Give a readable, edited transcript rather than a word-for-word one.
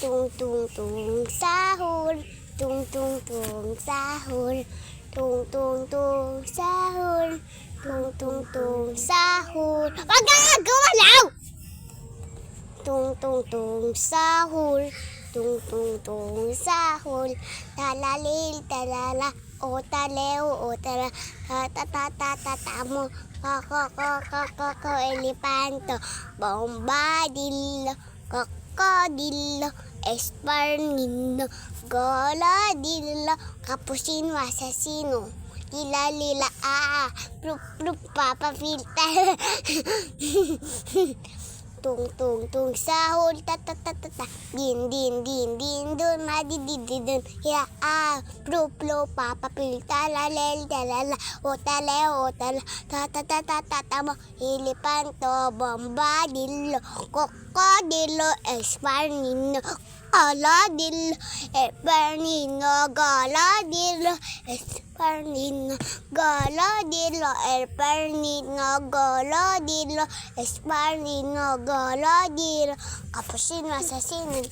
tung tung tung sahur, tung tung tung sahur, tung tung tung sahur, tung tung tung sahur. Wag ka gumalaw! Tung tung tung sahur, tung tung tung sahur, talalil talala, o taleo o tala, ta ta ta ta ta ta mo, ko elepanto, bombadillo, crocodillo, esparnino, goladillo, cappuccino assassino, lila lila plup plup papa filter. Tung tung tung sahur ta ta ta ta ta, din din din din dun madi di di dun ya plup plup papa filter la lel talala o tale o tala ta ta ta ta ta ta mo, elepanto, bombadillo, crocodillo, esparnino, goladillo, esparnino, goladillo, esparnino, goladillo, esparnino, goladillo, esparnino, goladillo, cappuccino assassino,